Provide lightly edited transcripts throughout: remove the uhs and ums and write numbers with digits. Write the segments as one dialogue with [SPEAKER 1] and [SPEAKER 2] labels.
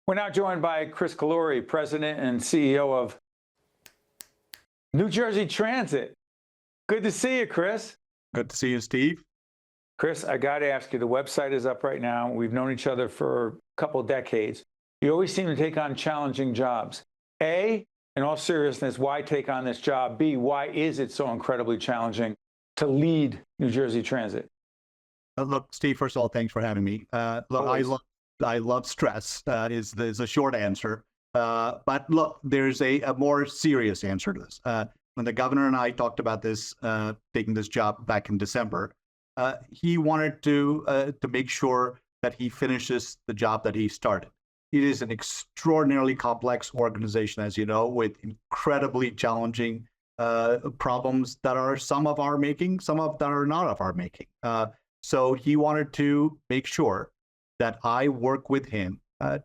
[SPEAKER 1] We're now joined by Kris Kolluri, President and CEO of New Jersey Transit. Good to see you, Kris.
[SPEAKER 2] Good to see you, Steve.
[SPEAKER 1] Kris, I got to ask you, the website is up right now. We've known each other for a couple of decades. You always seem to take on challenging jobs. A, in all seriousness, why take on this job? B, why is it so incredibly challenging to lead New Jersey Transit?
[SPEAKER 2] Look, Steve, first of all, thanks for having me. Look, I love stress, is a short answer. But look, there's a more serious answer to this. When the governor and I talked about this, taking this job back in December, he wanted to make sure that he finishes the job that he started. It is an extraordinarily complex organization, as you know, with incredibly challenging problems that are some of our making, some of that are not of our making. So he wanted to make sure that I work with him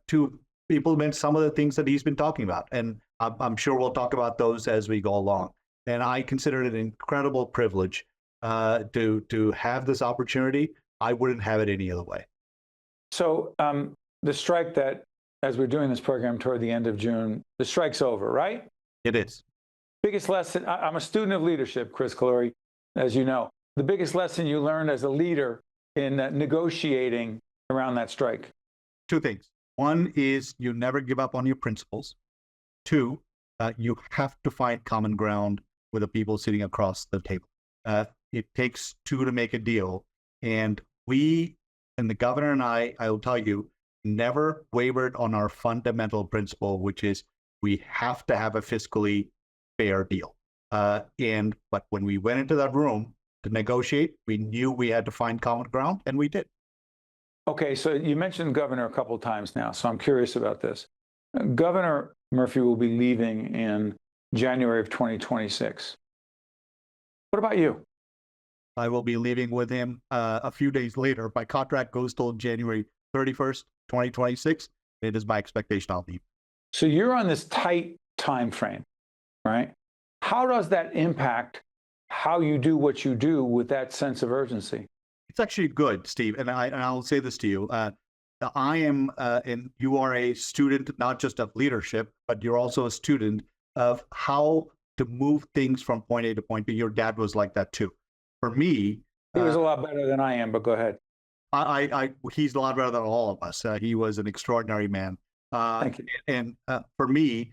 [SPEAKER 2] to implement some of the things that he's been talking about. And I'm sure we'll talk about those as we go along. And I consider it an incredible privilege to have this opportunity. I wouldn't have it any other way.
[SPEAKER 1] So the strike that, as we're doing this program toward the end of June, the strike's over, right?
[SPEAKER 2] It is.
[SPEAKER 1] Biggest lesson, I'm a student of leadership, Kris Kolluri, as you know. The biggest lesson you learned as a leader in negotiating around that strike?
[SPEAKER 2] Two things. One is you never give up on your principles. Two, you have to find common ground with the people sitting across the table. It takes two to make a deal. And we, and the governor and I will tell you, never wavered on our fundamental principle, which is we have to have a fiscally fair deal. But when we went into that room to negotiate, we knew we had to find common ground, and we did.
[SPEAKER 1] Okay, so you mentioned governor a couple of times now, so I'm curious about this. Governor Murphy will be leaving in January of 2026. What about you?
[SPEAKER 2] I will be leaving with him a few days later. My contract goes till January 31st, 2026. It is my expectation I'll leave.
[SPEAKER 1] So you're on this tight time frame, right? How does that impact how you do what you do with that sense of urgency?
[SPEAKER 2] It's actually good, Steve, and I'll say this to you. I am, and you are a student not just of leadership, but you're also a student of how to move things from point A to point B. Your dad was like that too. For me,
[SPEAKER 1] he was a lot better than I am, but go ahead.
[SPEAKER 2] He's a lot better than all of us. He was an extraordinary man.
[SPEAKER 1] Thank you.
[SPEAKER 2] And for me,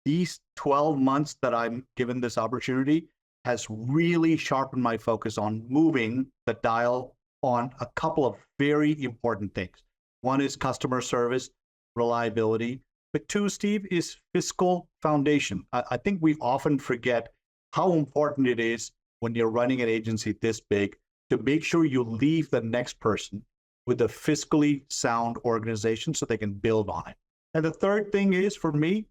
[SPEAKER 2] these 12 months that I'm given this opportunity has really sharpened my focus on moving the dial on a couple of very important things. One is customer service, reliability. But two, Steve, is fiscal foundation. I think we often forget how important it is when you're running an agency this big to make sure you leave the next person with a fiscally sound organization so they can build on it. And the third thing is, for me,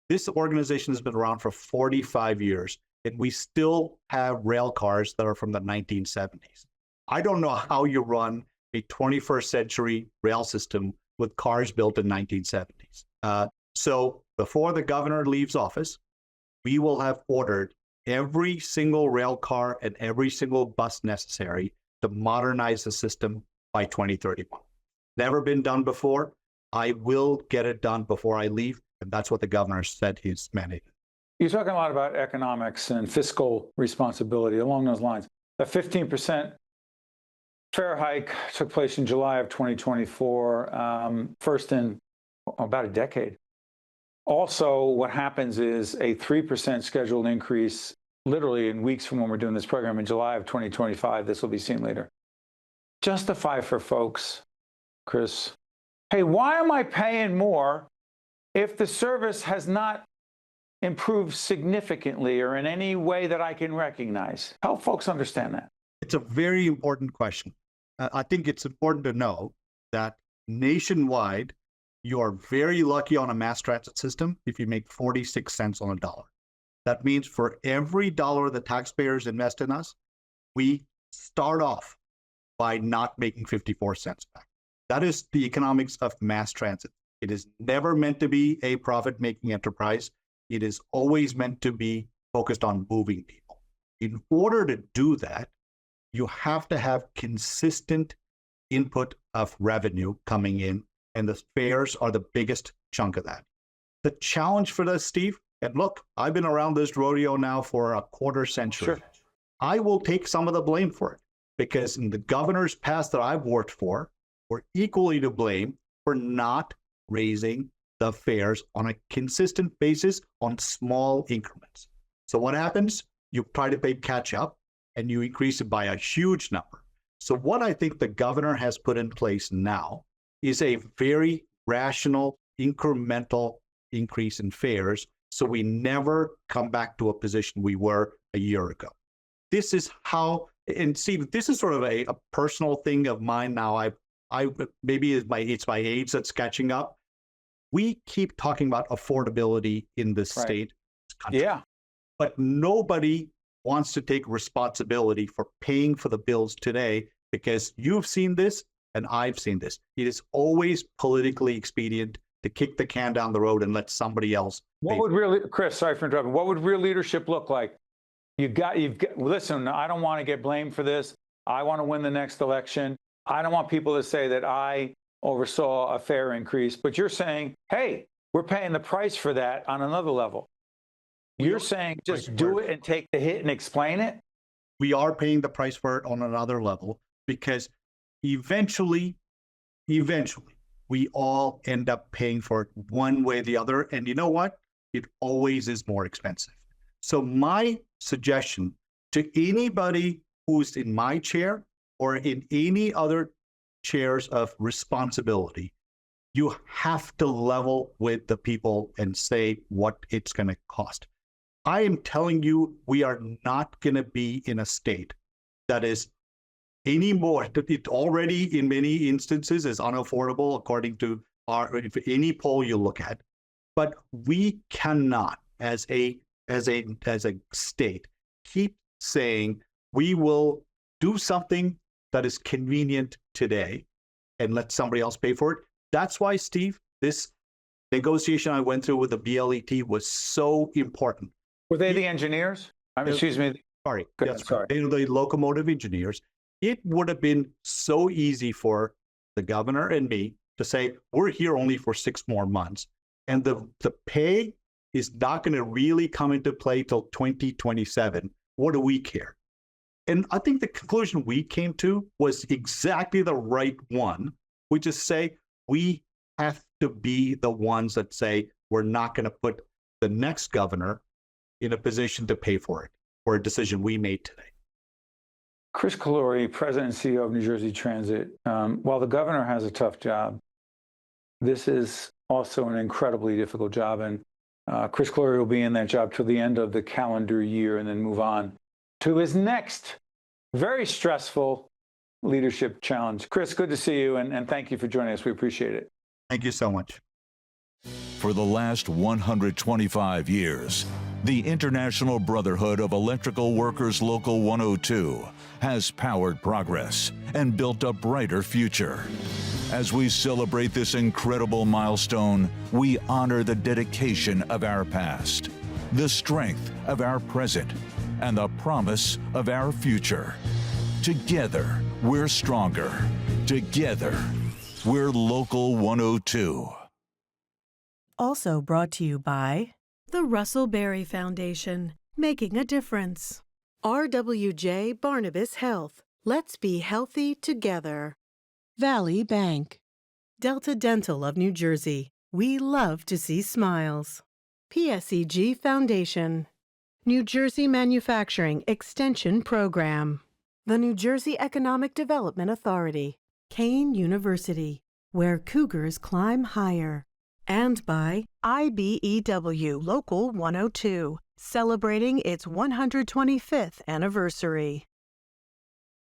[SPEAKER 2] this organization has been around for 45 years. And we still have rail cars that are from the 1970s. I don't know how you run a 21st century rail system with cars built in 1970s. So before the governor leaves office, we will have ordered every single rail car and every single bus necessary to modernize the system by 2031. Never been done before. I will get it done before I leave. And that's what the governor said he's mandated.
[SPEAKER 1] You're talking a lot about economics and fiscal responsibility along those lines. A 15% fare hike took place in July of 2024, first in about a decade. Also, what happens is a 3% scheduled increase literally in weeks from when we're doing this program in July of 2025. This will be seen later. Justify for folks, Kris, hey, why am I paying more if the service has not improve significantly or in any way that I can recognize? Help folks understand that.
[SPEAKER 2] It's a very important question. I think it's important to know that nationwide, you are very lucky on a mass transit system if you make 46 cents on a dollar. That means for every dollar the taxpayers invest in us, we start off by not making 54 cents back. That is the economics of mass transit. It is never meant to be a profit-making enterprise. It is always meant to be focused on moving people. In order to do that, you have to have consistent input of revenue coming in and the fares are the biggest chunk of that. The challenge for this, Steve, and look, I've been around this rodeo now for a quarter century.
[SPEAKER 1] Sure.
[SPEAKER 2] I will take some of the blame for it because in the governors past that I've worked for were equally to blame for not raising the fares on a consistent basis on small increments. So what happens? You try to play catch up and you increase it by a huge number. So what I think the governor has put in place now is a very rational, incremental increase in fares, so we never come back to a position we were a year ago. This is how, and Steve, this is sort of a personal thing of mine now. I maybe it's my age that's catching up. We keep talking about affordability in this state, country,
[SPEAKER 1] Yeah.
[SPEAKER 2] but nobody wants to take responsibility for paying for the bills today because you've seen this and I've seen this. It is always politically expedient to kick the can down the road and let somebody else.
[SPEAKER 1] What would really, Kris, sorry for interrupting, what would real leadership look like? Listen, I don't want to get blamed for this. I want to win the next election. I don't want people to say that I oversaw a fare increase, but you're saying, hey, we're paying the price for that on another level. You're saying just do it and take the hit and explain it?
[SPEAKER 2] We are paying the price for it on another level because eventually, we all end up paying for it one way or the other. And you know what? It always is more expensive. So my suggestion to anybody who's in my chair or in any other chairs of responsibility, you have to level with the people and say what it's going to cost. I am telling you, we are not going to be in a state that is anymore. It already, in many instances, is unaffordable according to any poll you look at. But we cannot, as a state, keep saying we will do something that is convenient today and let somebody else pay for it. That's why, Steve, this negotiation I went through with the BLET was so important.
[SPEAKER 1] Were they the engineers? Excuse me.
[SPEAKER 2] Sorry.
[SPEAKER 1] Yes, sorry.
[SPEAKER 2] They were the locomotive engineers. It would have been so easy for the governor and me to say, we're here only for 6 more months. And the pay is not going to really come into play till 2027. What do we care? And I think the conclusion we came to was exactly the right one, which is say, we have to be the ones that say, we're not going to put the next governor in a position to pay for it, for a decision we made today.
[SPEAKER 1] Kris Kolluri, President and CEO of New Jersey Transit. While the governor has a tough job, this is also an incredibly difficult job. And Kris Kolluri will be in that job till the end of the calendar year and then move on to his next very stressful leadership challenge. Kris, good to see you, and thank you for joining us. We appreciate it.
[SPEAKER 2] Thank you so much.
[SPEAKER 3] For the last 125 years, the International Brotherhood of Electrical Workers Local 102 has powered progress and built a brighter future. As we celebrate this incredible milestone, we honor the dedication of our past, the strength of our present, and the promise of our future. Together, we're stronger. Together, we're Local 102.
[SPEAKER 4] Also brought to you by the Russell Berry Foundation, making a difference. RWJ Barnabas Health, let's be healthy together. Valley Bank. Delta Dental of New Jersey, we love to see smiles. PSEG Foundation. New Jersey Manufacturing Extension Program. The New Jersey Economic Development Authority. Kane University, where cougars climb higher. And by IBEW Local 102, celebrating its 125th anniversary.